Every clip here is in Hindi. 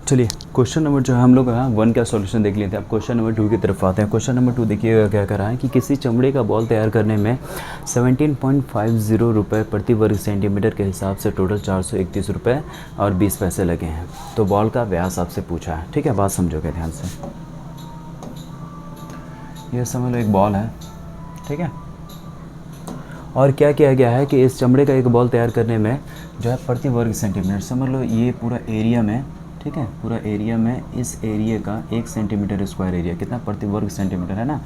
चलिए क्वेश्चन नंबर जो है हम लोग वन का सॉल्यूशन देख लेते हैं। अब क्वेश्चन नंबर 2 की तरफ आते हैं। क्वेश्चन नंबर 2 देखिएगा क्या कर रहा है कि किसी चमड़े का बॉल तैयार करने में 17.50 रुपये प्रति वर्ग सेंटीमीटर के हिसाब से टोटल 431 रुपये और 20 पैसे लगे हैं। तो बॉल का व्यास आपसे पूछा है, ठीक है, बात समझोगे ध्यान से। ये समझ लो एक बॉल है, ठीक है, और क्या किया गया है कि इस चमड़े का एक बॉल तैयार करने में जो है प्रति वर्ग सेंटीमीटर, समझ लो ये पूरा एरिया में, ठीक है, पूरा एरिया में इस एरिया का 1 सेंटीमीटर स्क्वायर एरिया कितना प्रति वर्ग सेंटीमीटर है ना,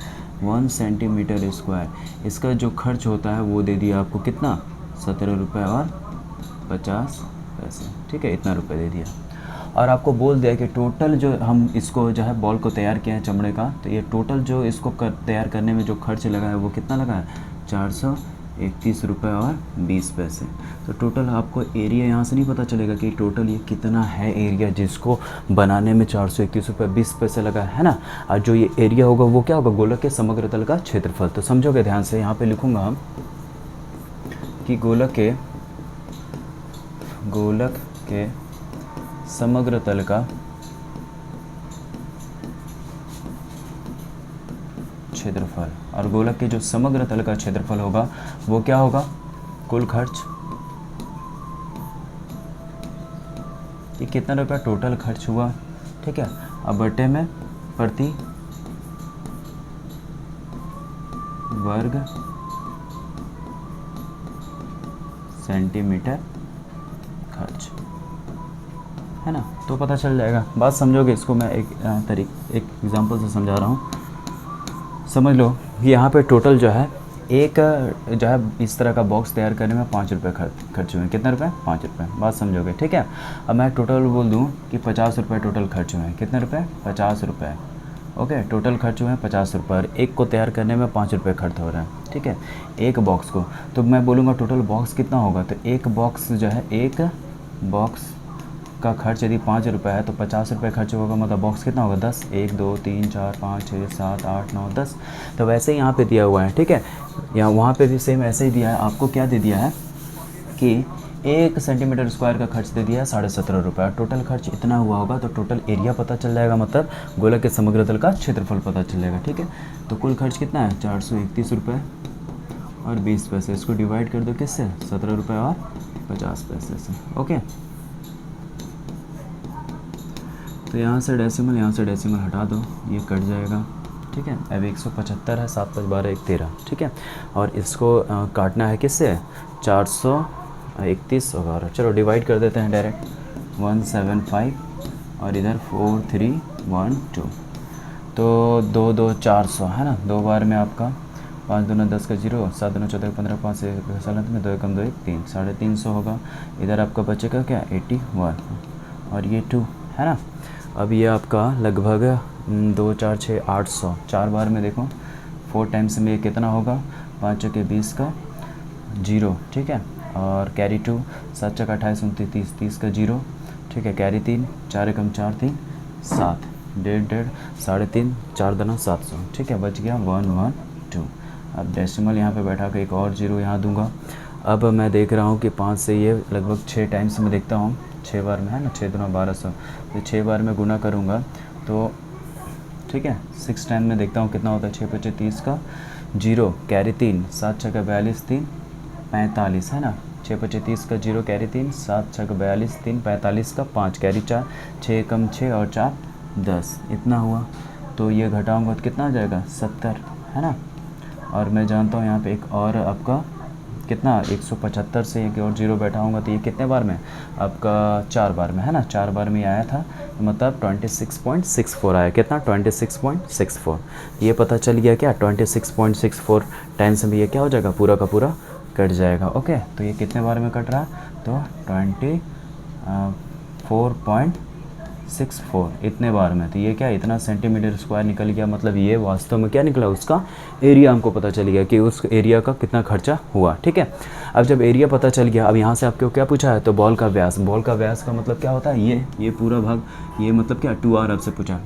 1 सेंटीमीटर स्क्वायर। इसका जो खर्च होता है वो दे दिया आपको कितना, 17 रुपये और 50 पैसे, ठीक है, इतना रुपये दे दिया। और आपको बोल दिया कि टोटल जो हम इसको जो है बॉल को तैयार किया है चमड़े का, तो ये टोटल जो इसको तैयार करने में जो खर्च लगा है वो कितना लगा है, 431 रुपये और 20 पैसे। तो टोटल आपको एरिया यहाँ से नहीं पता चलेगा कि टोटल ये कितना है एरिया जिसको बनाने में 431 रुपये 20 पैसे लगा है ना। और जो ये एरिया होगा वो क्या होगा, गोलक के समग्र तल का क्षेत्रफल। तो समझोगे ध्यान से, यहाँ पे लिखूँगा हम कि गोलक के समग्र तल का क्षेत्रफल, और गोलक के जो समग्र तल का क्षेत्रफल होगा वो क्या होगा, कुल खर्च, ये कितना रुपया टोटल खर्च हुआ, ठीक है, अब बटे में प्रति वर्ग सेंटीमीटर खर्च है ना, तो पता चल जाएगा। बात समझोगे इसको, मैं एक एग्जांपल से समझा रहा हूँ। समझ लो यहाँ पे टोटल जो है एक जो है इस तरह का बॉक्स तैयार करने में 5 रुपये खर्च हुए हैं। कितने रुपए, 5 रुपये, बात समझोगे, ठीक है। अब मैं टोटल बोल दूँ कि 50 रुपये टोटल खर्च हुए हैं। कितने रुपए, 50 रुपये, ओके, टोटल खर्च हुए हैं 50 रुपये, और एक को तैयार करने में 5 रुपये खर्च हो रहा है, ठीक है, एक बॉक्स को। तो मैं बोलूँगा टोटल बॉक्स कितना होगा, तो एक बॉक्स जो है, एक बॉक्स का खर्च यदि 5 रुपये है तो 50 रुपये खर्च होगा, मतलब बॉक्स कितना होगा, 10, 1 2 3 4 5 6 7 8 9 10। तो वैसे ही यहाँ पे दिया हुआ है, ठीक है, यहाँ वहाँ पे भी सेम ऐसे ही दिया है। आपको क्या दे दिया है कि 1 सेंटीमीटर स्क्वायर का खर्च दे दिया है 17.5 रुपये, टोटल खर्च इतना हुआ होगा, तो टोटल एरिया पता चल जाएगा, मतलब गोलक के समग्र तल का क्षेत्रफल पता चल जाएगा, ठीक है। तो कुल खर्च कितना है, 431 रुपये और 20 पैसे। इसको डिवाइड कर दो किससे, 17 रुपये और 50 पैसे से, ओके। तो यहाँ से डेसिमल हटा दो, ये कट जाएगा, ठीक है। अब 175 है, 7 5 12 1 13, ठीक है, और इसको काटना है किससे, 431 होगा। चलो डिवाइड कर देते हैं डायरेक्ट, 175 और इधर 4312, तो 2 2 400 है ना, 2 बार में आपका 5 दूना 10 का 0, 7 दूना 14 15 5 से 7 में 2 कम 2 1 3, 350 होगा। इधर आपका बचेगा क्या, 81 और ये 2 है ना। अब ये आपका लगभग 2 4 6 800, 4 बार में देखो 4 टाइम्स में ये कितना होगा, 5 चौके 20 का 0, ठीक है, और कैरी 2, 7 चौका 28 29 30 का 0, ठीक है, कैरी 3, 4 एकम 4 3 7, 1.5 3.5 4 दूना 700, ठीक है, बच गया 112। अब डेसिमल यहाँ पे बैठा कर एक और 0 यहाँ दूंगा। अब मैं देख रहा हूँ कि 5 से ये लगभग 6 टाइम्स में देखता हूँ, 6 बार में है ना, 6 दूना 1200, तो 6 बार में गुना करूँगा तो, ठीक है, 6 टाइम में देखता हूँ कितना होता है, 6 5 30 का 0, कैरी 3, 7 6 का 42 3 45 है ना, 6 5 30 का 0, कैरी 3, 7 6 का 42 3 45 का 5, कैरी 4, 6 कम 6 और 4 10, इतना हुआ। तो ये घटाऊँगा तो कितना आ जाएगा, 70 है ना। और मैं जानता हूँ यहाँ पे एक और आपका कितना, 175 से एक और 0 बैठा होगा, तो ये कितने बार में, आपका 4 बार में है ना, 4 बार में आया था, तो मतलब 26.64 आया। कितना, 26.64। ये पता चल गया क्या, 26.64 टाइम्स में ये क्या हो जाएगा, पूरा का पूरा कट जाएगा, ओके। तो ये कितने बार में कट रहा, तो 24.64 इतने बार में। तो ये क्या, इतना सेंटीमीटर स्क्वायर निकल गया, मतलब ये वास्तव में क्या निकला, उसका एरिया हमको पता चल गया कि उस एरिया का कितना खर्चा हुआ, ठीक है। अब जब एरिया पता चल गया, अब यहाँ से आपको क्या पूछा है, तो बॉल का व्यास, बॉल का व्यास का मतलब क्या होता है, ये पूरा भाग, ये मतलब क्या 2r आपसे पूछा।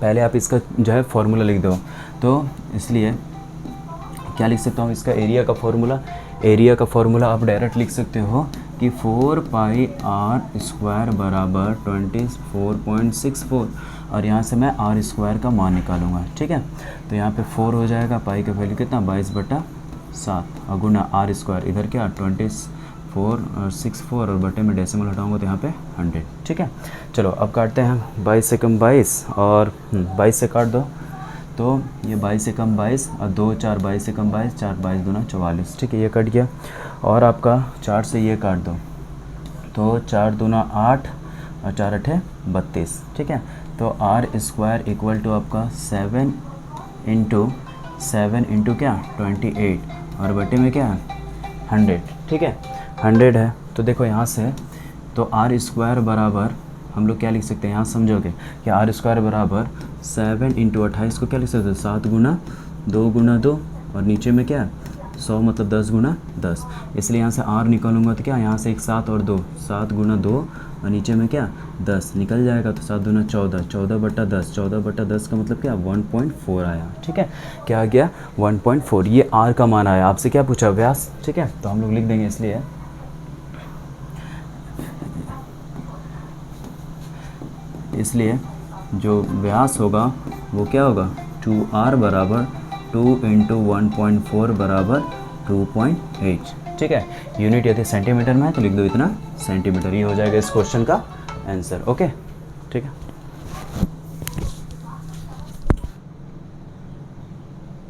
पहले आप इसका जो है फॉर्मूला लिख दो, तो इसलिए क्या लिख सकता हूँ, इसका एरिया का फॉर्मूला आप डायरेक्ट लिख सकते हो कि 4 पाई आर स्क्वायर बराबर 24.64 और यहाँ से मैं आर स्क्वायर का मान निकालूंगा। ठीक है, तो यहाँ पे 4 हो जाएगा, पाई का वैल्यू कितना 22/7 और गुना आर स्क्वायर, इधर क्या 24.64 और बटे में डेसिमल हटाऊंगा तो यहाँ पे 100। ठीक है, चलो अब काटते हैं 22 से कम 22 और 22 से काट दो, तो ये 22 से कम 22 और 2 4 22 से कम 22, 4 22 दूना 44। ठीक है, ये कट गया। और आपका 4 से ये काट दो, तो 4 दूना 8 और 4 8 32। ठीक है, तो आर स्क्वायर इक्वल टू आपका 7 इंटू क्या 28 और बटे में क्या है 100। ठीक है, 100 है। तो देखो यहाँ से तो आर स्क्वायर बराबर हम लोग क्या लिख सकते हैं, यहाँ समझोगे कि आर स्क्वायर बराबर 7 इंटू 28 को क्या लिख सकते हैं 7 गुना 2 और नीचे में क्या 100 मतलब 10 गुना 10। इसलिए यहाँ से आर निकालूंगा तो क्या यहाँ से एक 7 और 2, 7 गुना 2 और नीचे में क्या 10 निकल जाएगा, तो 7 दूना 14, 14/10, 14/10 का मतलब क्या 1.4 आया। ठीक है, क्या आ गया 1.4, ये आर का मान आया। आपसे क्या पूछा व्यास। ठीक है, तो हम लोग लिख देंगे, इसलिए जो व्यास होगा वो क्या होगा 2r बराबर 2 इंटू 1.4 बराबर 2.8। ठीक है, यूनिट यदि सेंटीमीटर में है तो लिख दो इतना सेंटीमीटर, ये हो जाएगा इस क्वेश्चन का आंसर। ओके, ठीक है।